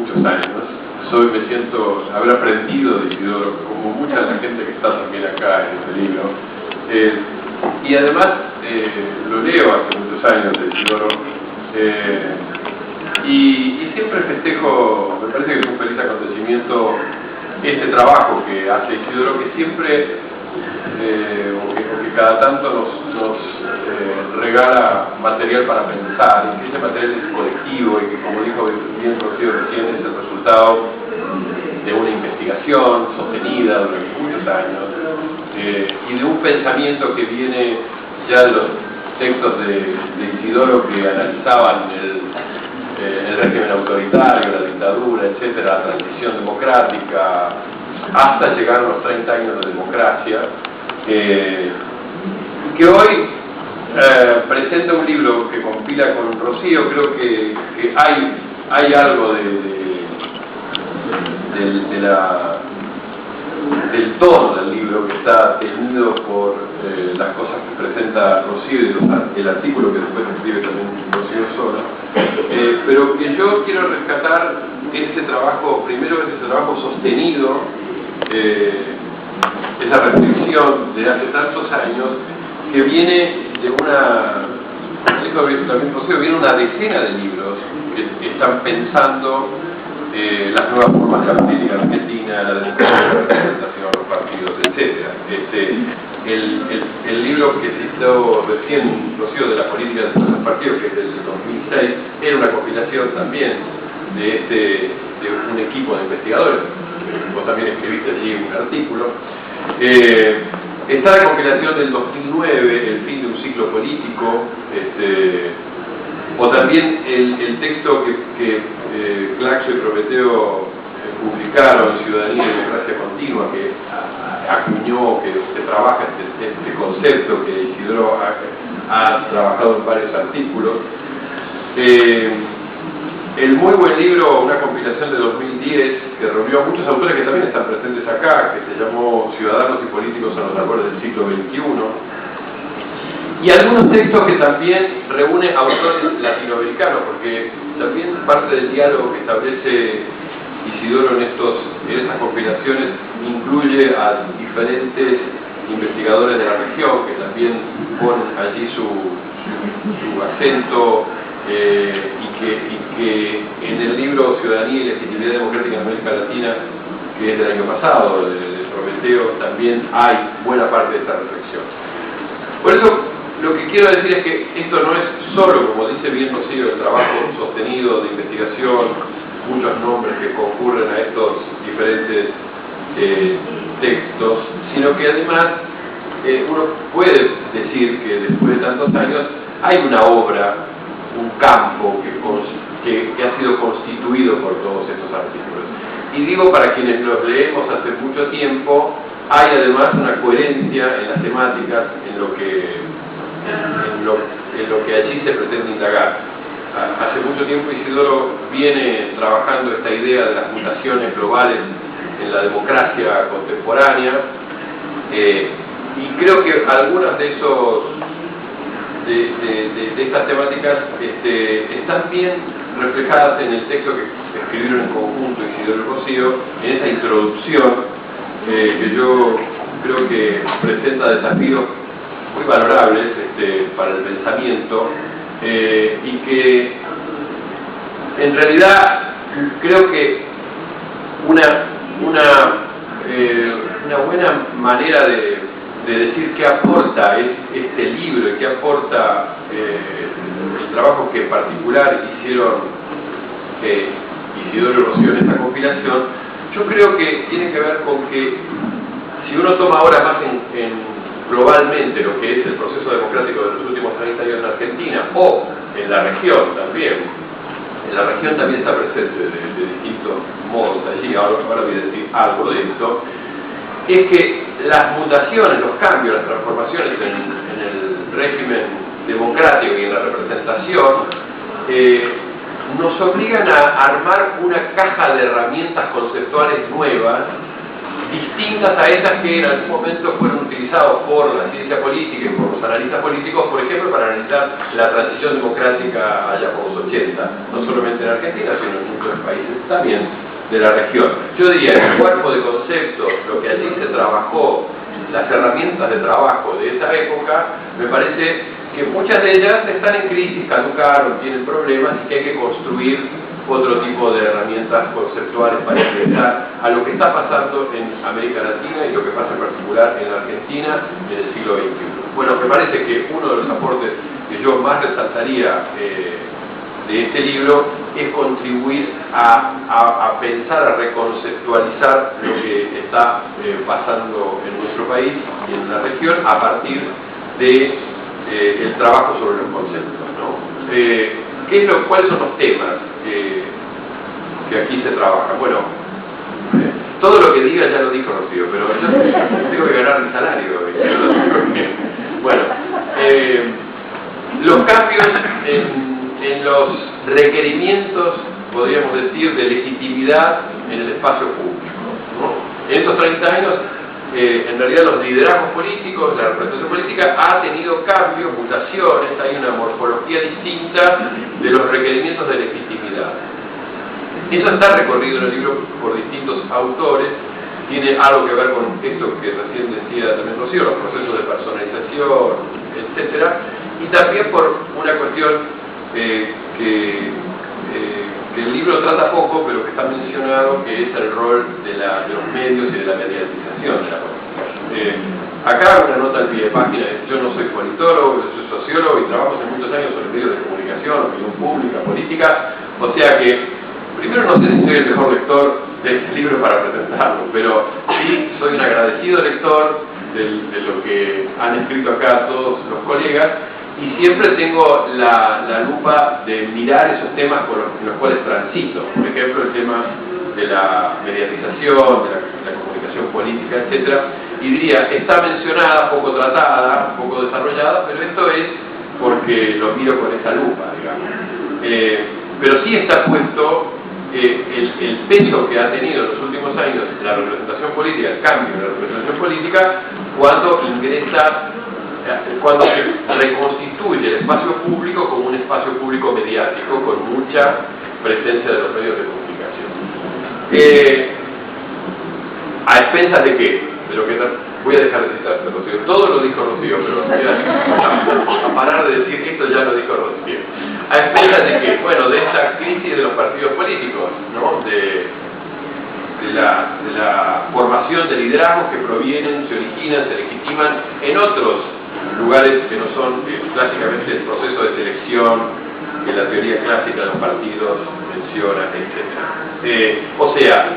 muchos años. Me siento haber aprendido de Isidoro, como mucha de la gente que está también acá en este libro. Y además lo leo hace muchos años de Isidoro. Y siempre festejo, me parece que es un feliz acontecimiento este trabajo que hace Isidoro, que siempre, o que cada tanto nos regala material para pensar, y que ese material es colectivo y que, como dijo bien Rocío recién, es el resultado de una investigación sostenida durante muchos años, y de un pensamiento que viene ya de los textos de Isidoro que analizaban el régimen autoritario, la dictadura, etcétera, la transición democrática, hasta llegar a los 30 años de democracia, que hoy presenta un libro que compila con Rocío. Creo que hay algo del tono del libro que está tenido por las cosas que presenta Rocío y el artículo que después escribe también Rocío sola, pero que yo quiero rescatar ese trabajo, primero ese trabajo sostenido, esa reflexión de hace tantos años, que viene de también Rocío, viene una decena de libros que están pensando las nuevas formas de la política argentina, la democracia, la representación, los partidos, etc. El libro que citó recién Rocío de la política de los partidos, que es del 2006, era una compilación también de un equipo de investigadores. Vos también escribiste allí un artículo. Está la compilación del 2009, El fin de un ciclo político, o también el texto que Claxo y Prometeo publicaron, Ciudadanía y Democracia Continua, que acuñó, que trabaja este concepto, que Isidoro ha trabajado en varios artículos. El muy buen libro, una compilación de 2010, que reunió a muchos autores que también están presentes acá, que se llamó Ciudadanos y Políticos en los Albores del siglo XXI, y algunos textos que también reúnen autores latinoamericanos, porque también parte del diálogo que establece Isidoro en estas compilaciones incluye a diferentes investigadores de la región que también ponen allí su acento, y que en el libro Ciudadanía y Legitimidad Democrática en América Latina, que es del año pasado, de Prometeo, también hay buena parte de esta reflexión. Por eso, lo que quiero decir es que esto no es solo, como dice bien Rocío, el trabajo sostenido de investigación, muchos nombres que concurren a estos diferentes textos, sino que además uno puede decir que después de tantos años hay una obra, un campo que ha sido constituido por todos estos artículos. Y digo, para quienes los leemos hace mucho tiempo, hay además una coherencia en las temáticas, en lo que allí se pretende indagar. Hace mucho tiempo Isidoro viene trabajando esta idea de las mutaciones globales en la democracia contemporánea, y creo que algunas de estas temáticas están bien reflejadas en el texto que escribieron en conjunto Isidoro y Rocío, en esa introducción que yo creo que presenta desafíos muy valorables para el pensamiento, y que en realidad creo que una buena manera de decir qué aporta este libro y qué aporta el trabajo que en particular hicieron Isidoro y Rocío en esta compilación, yo creo que tiene que ver con que si uno toma ahora más globalmente lo que es el proceso democrático de los últimos 30 años en Argentina, o en la región también, está presente de distintos modos allí, ahora voy a decir algo de esto, es que las mutaciones, los cambios, las transformaciones en el régimen democrático y en la representación nos obligan a armar una caja de herramientas conceptuales nuevas distintas a esas que en algún momento fueron utilizadas por la ciencia política y por los analistas políticos, por ejemplo, para analizar la transición democrática allá por los 80, no solamente en Argentina, sino en muchos países también de la región. Yo diría que el cuerpo de conceptos, lo que allí se trabajó, las herramientas de trabajo de esa época, me parece que muchas de ellas están en crisis, caducaron, tienen problemas y que hay que construir otro tipo de herramientas conceptuales para enfrentar a lo que está pasando en América Latina y lo que pasa en particular en Argentina en el siglo XXI. Bueno, me parece que uno de los aportes que yo más resaltaría de este libro es contribuir a pensar, a reconceptualizar lo que está pasando en nuestro país y en la región a partir de el trabajo sobre los conceptos, ¿no? ¿Cuáles son los temas que aquí se trabajan? Bueno, todo lo que diga ya lo dijo Rocío, pero yo tengo que ganar mi salario. Bueno, los cambios en los requerimientos, podríamos decir, de legitimidad en el espacio público, ¿no? En estos 30 años, en realidad los liderazgos políticos, la representación política ha tenido cambios, mutaciones, hay una morfología distinta de los requerimientos de legitimidad. Eso está recorrido en el libro por distintos autores, tiene algo que ver con esto que recién decía también Rocío, los procesos de personalización, etcétera, y también por una cuestión que el libro trata poco, pero que está mencionado, que es el rol de los medios y de la mediatización de la política. Acá una nota al pie de página, yo no soy politólogo, yo soy sociólogo y trabajo hace muchos años sobre medios de comunicación, opinión pública, política, o sea que primero no sé si soy el mejor lector de este libro para presentarlo, pero sí soy un agradecido lector de lo que han escrito acá todos los colegas, y siempre tengo la lupa de mirar esos temas en los cuales transito. Por ejemplo, el tema de la mediatización, de la comunicación política, etcétera. Y diría, está mencionada, poco tratada, poco desarrollada, pero esto es porque lo miro con esa lupa, digamos. Pero sí está puesto el peso que ha tenido en los últimos años la representación política, el cambio de la representación política, cuando se reconstituye el espacio público como un espacio público mediático con mucha presencia de los medios de comunicación. ¿A expensas de qué? De lo que voy a dejar de citar a Rocío. Todo lo dijo Rocío, pero a parar de decir esto ya lo dijo Rocío. ¿A expensas de qué? Bueno, de esta crisis de los partidos políticos, ¿no? De la formación de liderazgos que provienen, se originan, se legitiman en otros lugares que no son clásicamente el proceso de selección que la teoría clásica de los partidos menciona, etc. O sea,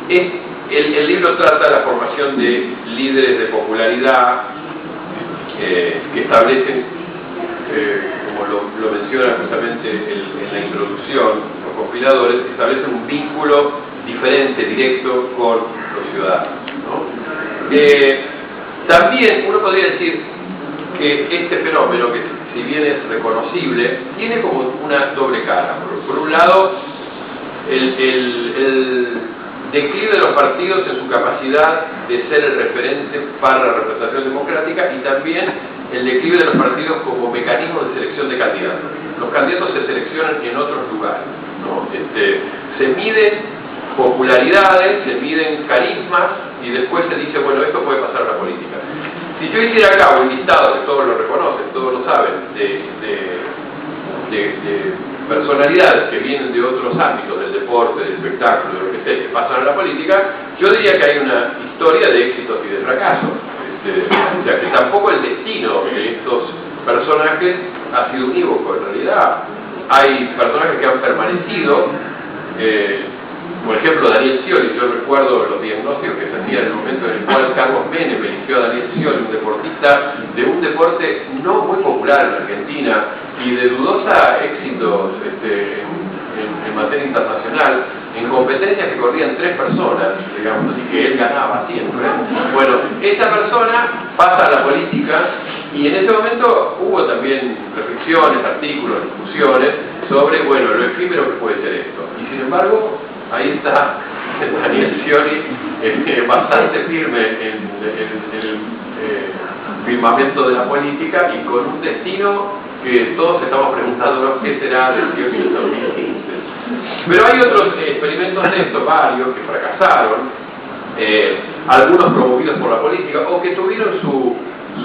el libro trata la formación de líderes de popularidad que establecen, como lo menciona justamente en la introducción, los compiladores, establecen un vínculo diferente, directo con los ciudadanos, ¿no? También uno podría decir que este fenómeno, que si bien es reconocible, tiene como una doble cara. Por un lado, el declive de los partidos en su capacidad de ser el referente para la representación democrática, y también el declive de los partidos como mecanismo de selección de candidatos. Los candidatos se seleccionan en otros lugares, ¿no? Se miden popularidades, se miden carismas, y después se dice, bueno, esto puede pasar a la política. Si yo hiciera acá un listado, que todos lo reconocen, todos lo saben, de personalidades que vienen de otros ámbitos, del deporte, del espectáculo, de lo que sea, que pasan a la política, yo diría que hay una historia de éxitos y de fracasos. O sea, que tampoco el destino de estos personajes ha sido unívoco, en realidad. Hay personajes que han permanecido, por ejemplo, Daniel Scioli. Yo recuerdo los diagnósticos que se hacían en el momento en el cual Carlos Menem eligió a Daniel Scioli, un deportista de un deporte no muy popular en Argentina y de dudosa éxito en materia internacional, en competencias que corrían 3 personas, digamos, y que él ganaba siempre. Bueno, esa persona pasa a la política, y en ese momento hubo también reflexiones, artículos, discusiones sobre, bueno, lo efímero que puede ser esto. Y sin embargo, ahí está Daniel Scioli, bastante firme en el firmamento de la política y con un destino que todos estamos preguntándonos qué será del Scioli en 2015. Pero hay otros experimentos de estos, varios, que fracasaron, algunos promovidos por la política o que tuvieron su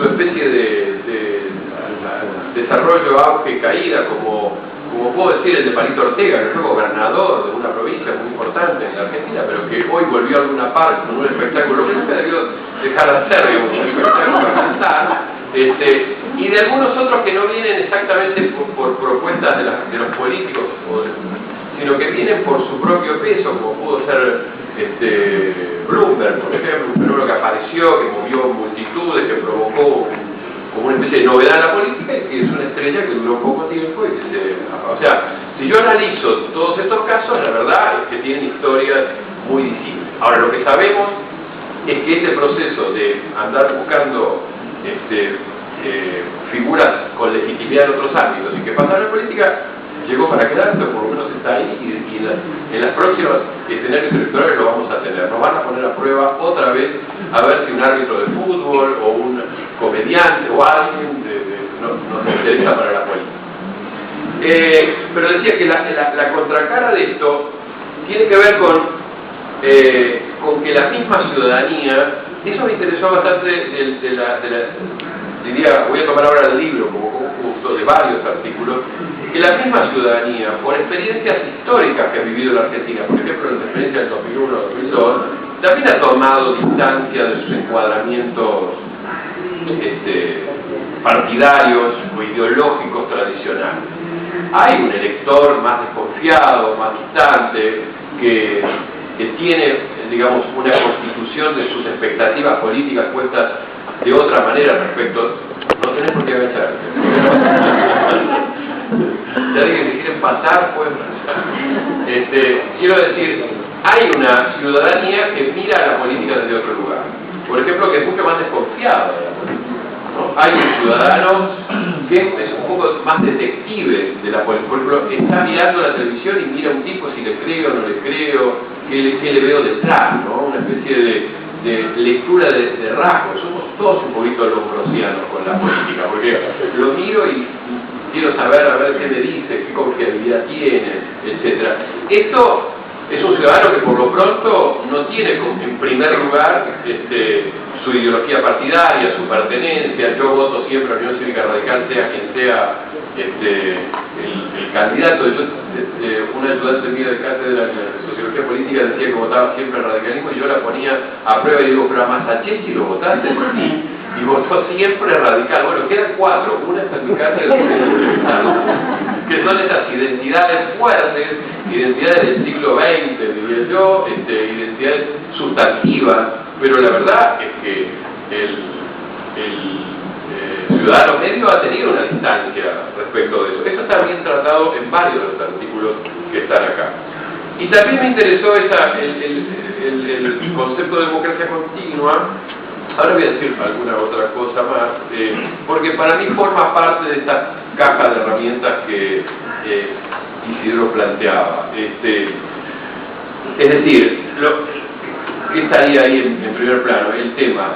especie de desarrollo, auge, caída, como puedo decir el de Palito Ortega, que fue gobernador de una provincia muy importante en la Argentina, pero que hoy volvió a Luna Park con un espectáculo que nunca debió dejar de hacer, digamos, un espectáculo a cantar, y de algunos otros que no vienen exactamente por propuestas de los políticos, sino que vienen por su propio peso, como pudo ser Bloomberg, por ejemplo, un fenómeno que apareció, que movió multitudes, que provocó como una especie de novedad en la política y que es una estrella que duró poco tiempo y que o sea, si yo analizo todos estos casos, la verdad es que tienen historias muy distintas. Ahora, lo que sabemos es que este proceso de andar buscando figuras con legitimidad en otros ámbitos y que pasaron en política llegó para quedarse, o por lo menos está ahí, y en las próximas escenarios electorales lo vamos a tener. Nos van a poner a prueba otra vez a ver si un árbitro de fútbol o un comediante o alguien nos interesa para la política. Pero decía que la contracara de esto tiene que ver con que la misma ciudadanía, eso me interesó bastante diría, voy a tomar ahora el libro como conjunto de varios artículos, que la misma ciudadanía, por experiencias históricas que ha vivido la Argentina, por ejemplo, en la experiencia del 2001-2002, también ha tomado distancia de sus encuadramientos partidarios o ideológicos tradicionales. Hay un elector más desconfiado, más distante, que tiene, digamos, una constitución de sus expectativas políticas puestas de otra manera respecto. No tenés por qué agacharte. Ya dije que si quieren pasar, pueden pasar. Quiero decir, hay una ciudadanía que mira a la política desde otro lugar. Por ejemplo, que es mucho más desconfiada de la política, ¿no? Hay un ciudadano que es un poco más detective de la política. Por ejemplo, está mirando la televisión y mira a un tipo si le creo o no le creo, qué le veo detrás, ¿no? Una especie de lectura de rasgos. Somos todos un poquito lombrosianos con la política, porque lo miro y quiero saber a ver qué me dice, qué confiabilidad tiene, etc. Esto es un ciudadano que por lo pronto no tiene en primer lugar su ideología partidaria, su pertenencia. Yo voto siempre a la Unión Cívica Radical, sea quien sea el candidato. Un ayudante mío de cátedra de Sociología Política decía que votaba siempre al radicalismo y yo la ponía a prueba y digo, pero a Massachetti lo votaste, sí, y votó siempre radical. Bueno, quedan cuatro, una es mi cátedra que son esas identidades fuertes, identidades del siglo XX, diría yo, identidades sustantivas, pero la verdad es que el ciudadano medio ha tenido una distancia respecto de eso. Eso está bien tratado en varios de los artículos que están acá. Y también me interesó el concepto de democracia continua. Ahora voy a decir alguna otra cosa más, porque para mí forma parte de esta caja de herramientas que Isidro planteaba. Es decir, ¿qué estaría ahí en primer plano? El tema.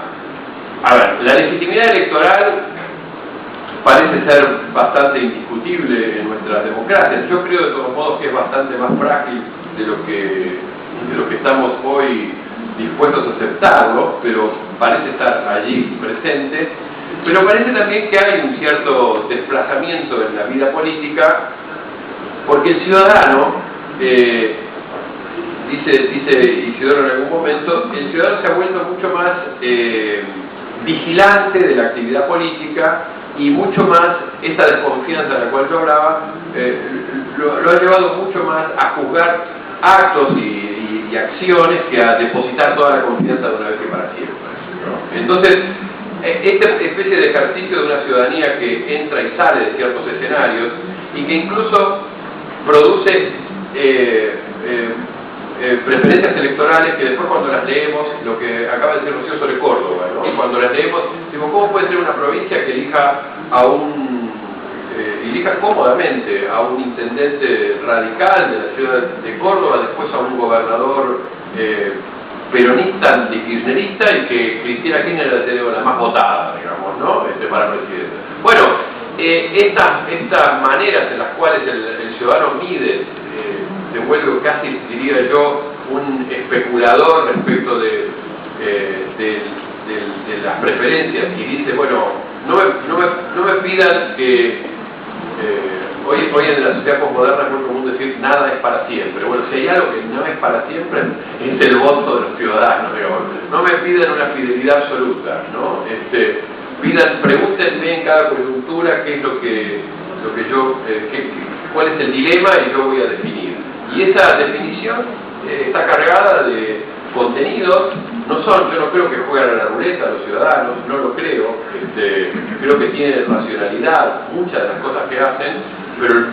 A ver, la legitimidad electoral parece ser bastante indiscutible en nuestras democracias. Yo creo de todos modos que es bastante más frágil de lo que estamos hoy dispuestos a aceptarlo, pero parece estar allí presente. Pero parece también que hay un cierto desplazamiento en la vida política, porque el ciudadano, dice Isidoro en algún momento, el ciudadano se ha vuelto mucho más vigilante de la actividad política y mucho más, esta desconfianza de la cual yo hablaba, lo ha llevado mucho más a juzgar actos y acciones que a depositar toda la confianza de una vez que para siempre, ¿no? Entonces, esta especie de ejercicio de una ciudadanía que entra y sale de ciertos escenarios y que incluso produce preferencias electorales que después cuando las leemos, lo que acaba de decir Rocío sobre Córdoba, ¿no? Cuando las leemos, digo, ¿cómo puede ser una provincia que elija cómodamente a un intendente radical de la ciudad de Córdoba, después a un gobernador peronista, antikirchnerista, y que Cristina Kirchner era la más votada, digamos, ¿no? Para presidente. Bueno, estas maneras en las cuales el ciudadano mide, se vuelve casi, diría yo, un especulador respecto de las preferencias, y dice, bueno, no me pidan que hoy en la sociedad postmoderna es muy común decir nada es para siempre. Bueno, si hay algo que no es para siempre es el voto de los ciudadanos, digamos. No me pidan una fidelidad absoluta, ¿no? Pregúntenme en cada coyuntura qué es lo que yo, cuál es el dilema, y yo voy a definir. Y esa definición está cargada de contenidos. Yo no creo que jueguen a la ruleta los ciudadanos, no lo creo. Creo que tienen racionalidad muchas de las cosas que hacen, pero el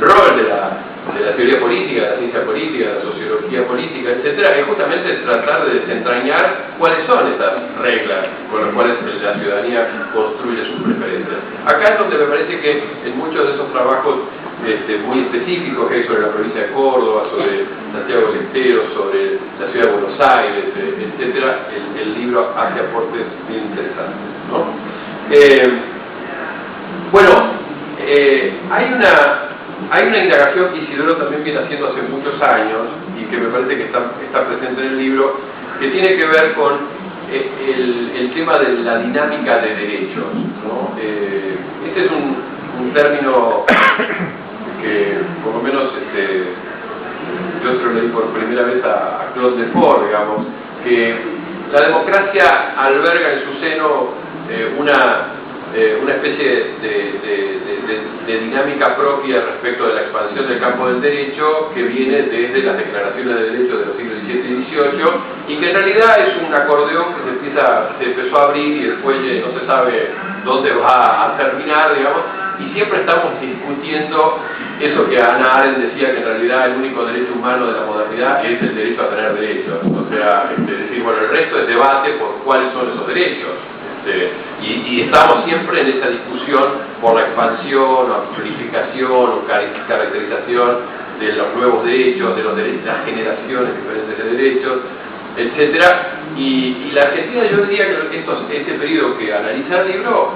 rol de la teoría política, de la ciencia política, de la sociología política, etcétera, es justamente tratar de desentrañar cuáles son estas reglas con las cuales la ciudadanía construye sus preferencias. Acá es donde me parece que en muchos de esos trabajos muy específicos que hay sobre la provincia de Córdoba, sobre Santiago del Estero, sobre la ciudad de Buenos Aires, etcétera, el libro hace aportes bien interesantes, ¿no? Hay una indagación que Isidoro también viene haciendo hace muchos años, y que me parece que está presente en el libro, que tiene que ver con el tema de la dinámica de derechos, ¿no? Este es un término que, por lo menos, yo se lo leí por primera vez a Claude Lefort, digamos, que la democracia alberga en su seno una especie de dinámica propia respecto de la expansión del campo del derecho, que viene desde las declaraciones de derechos de los siglos XVII y XVIII, y que en realidad es un acordeón que se empezó a abrir, y el fuelle no se sabe dónde va a terminar, digamos, y siempre estamos discutiendo eso que Hannah Arendt decía, que en realidad el único derecho humano de la modernidad es el derecho a tener derechos. O sea, decir, bueno, el resto es debate por cuáles son esos derechos. Y estamos siempre en esa discusión por la expansión o amplificación o caracterización de los nuevos derechos, de las generaciones diferentes de derechos, etcétera. Y la Argentina, yo diría que este periodo que analiza el libro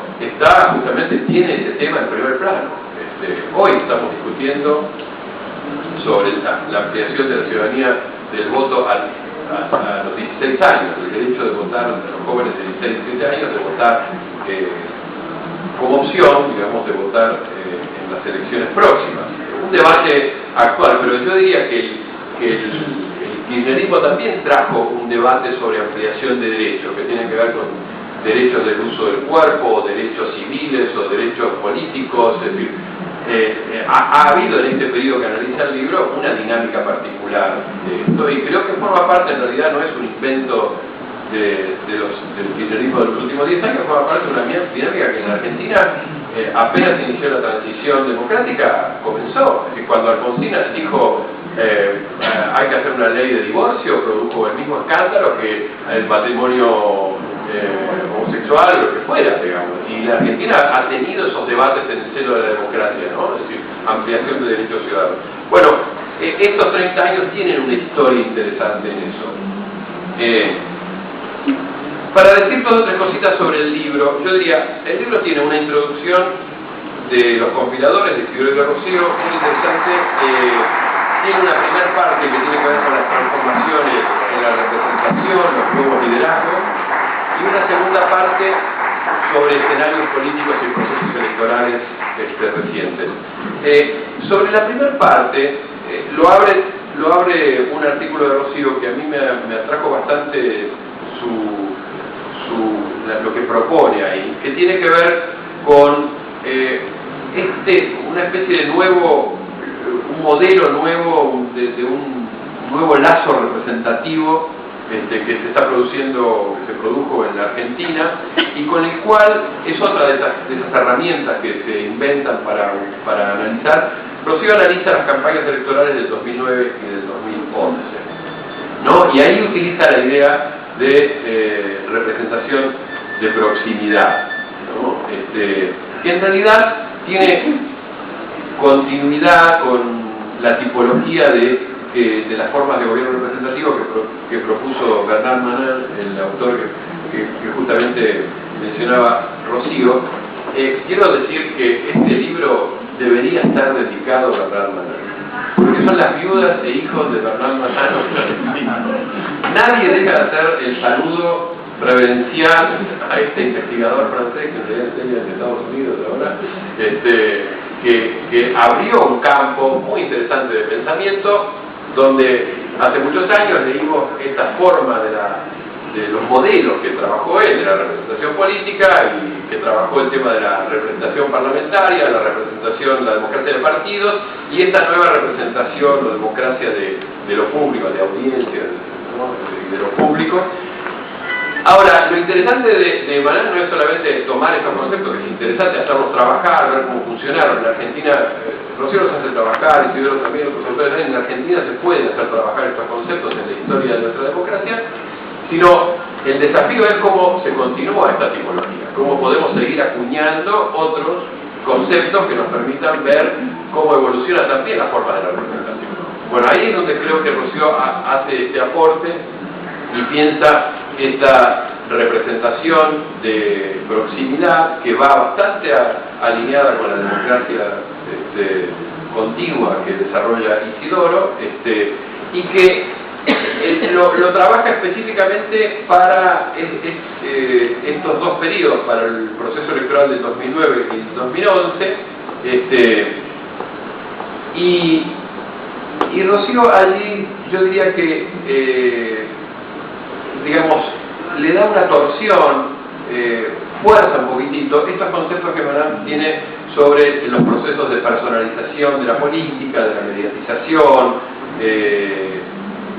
tiene ese tema en primer plano. Hoy estamos discutiendo sobre la ampliación de la ciudadanía del voto a los 16 años, el derecho de votar a los jóvenes de 16 y 17 años, de votar como opción, digamos, de votar en las elecciones próximas. Un debate actual, pero yo diría que el kirchnerismo también trajo un debate sobre ampliación de derechos, que tiene que ver con derechos del uso del cuerpo, o derechos civiles, o derechos políticos. Es decir, ha habido en este periodo que analiza el libro una dinámica particular de esto, y creo que forma parte, en realidad no es un invento del kirchnerismo de los últimos 10 años, forma parte de una dinámica que en la Argentina apenas inició la transición democrática, comenzó. Es decir, cuando Alfonsín dijo hay que hacer una ley de divorcio, produjo el mismo escándalo que el matrimonio homosexual o lo que fuera, digamos. Y la Argentina ha tenido esos debates en el seno de la democracia, ¿no? Es decir, ampliación de derechos ciudadanos. Bueno, estos 30 años tienen una historia interesante en eso. Para decir todas otras cositas sobre el libro, yo diría, el libro tiene una introducción de los compiladores de Isidoro de Rocío, muy interesante. Tiene una primera parte que tiene que ver con las transformaciones en la representación, los nuevos liderazgos, y una segunda parte sobre escenarios políticos y procesos electorales recientes. Sobre la primera parte, lo abre un artículo de Rocío que a mí me atrajo bastante lo que propone ahí, que tiene que ver con una especie de un modelo nuevo, de un nuevo lazo representativo que se produjo en la Argentina, y con el cual es otra de esas herramientas que se inventan para analizar. Rocío analiza las campañas electorales del 2009 y del 2011, ¿no? Y ahí utiliza la idea de representación de proximidad, ¿no? Que en realidad tiene continuidad con la tipología de de las formas de gobierno representativo que propuso Bernard Manin, el autor que justamente mencionaba Rocío. Quiero decir que este libro debería estar dedicado a Bernard Manin, porque son las viudas e hijos de Bernard Manin. Nadie deja de hacer el saludo reverencial a este investigador francés que se enseña en Estados Unidos ahora, que abrió un campo muy interesante de pensamiento, donde hace muchos años leímos esta forma de los modelos que trabajó él, de la representación política, y que trabajó el tema de la representación parlamentaria, la representación, la democracia de partidos, y esta nueva representación o democracia de lo público, de audiencia, ¿no? de lo público. Ahora, lo interesante de Manin no es solamente tomar estos conceptos, que es interesante hacerlos trabajar, ver cómo funcionaron. En Argentina, Rocío los hace trabajar, Isidoro también, otros autores también. En Argentina se pueden hacer trabajar estos conceptos en la historia de nuestra democracia, sino el desafío es cómo se continúa esta tipología, cómo podemos seguir acuñando otros conceptos que nos permitan ver cómo evoluciona también la forma de la representación. Bueno, ahí es donde creo que Rocío hace este aporte y piensa esta representación de proximidad que va bastante alineada con la democracia continua que desarrolla Isidoro, y que lo trabaja específicamente para estos dos periodos, para el proceso electoral del 2009 y el 2011, y Rocío allí yo diría que digamos, le da una torsión, fuerza un poquitito estos conceptos que Manin tiene sobre los procesos de personalización de la política, de la mediatización,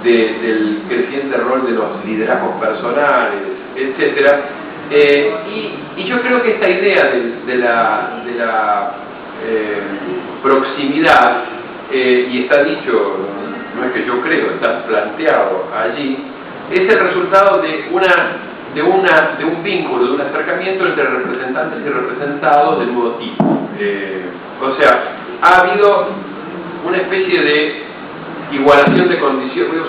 del creciente rol de los liderazgos personales, etc. Y yo creo que esta idea de la proximidad, y está dicho, no es que yo creo, está planteado allí, es el resultado de un vínculo, de un acercamiento entre representantes y representados de nuevo tipo. O sea, ha habido una especie de igualación de condiciones, voy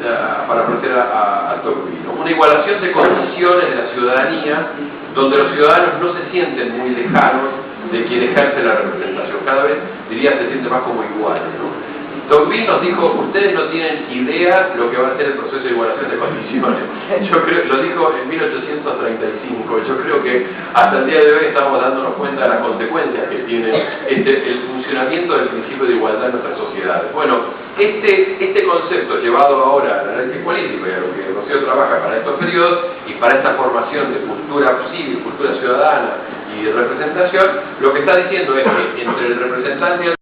a parafrasear a Tocqueville, una igualación de condiciones de la ciudadanía, donde los ciudadanos no se sienten muy lejanos de quien ejerce la representación, cada vez, diría, se siente más como iguales, ¿no? Tocqueville nos dijo, ustedes no tienen idea lo que va a ser el proceso de igualación de condiciones. Yo creo, lo dijo en 1835, yo creo que hasta el día de hoy estamos dándonos cuenta de las consecuencias que tiene el funcionamiento del principio de igualdad en nuestras sociedades. Bueno, este concepto llevado ahora al análisis político y a lo que Rocío trabaja para estos periodos y para esta formación de cultura civil, cultura ciudadana y de representación, lo que está diciendo es que entre el representante y el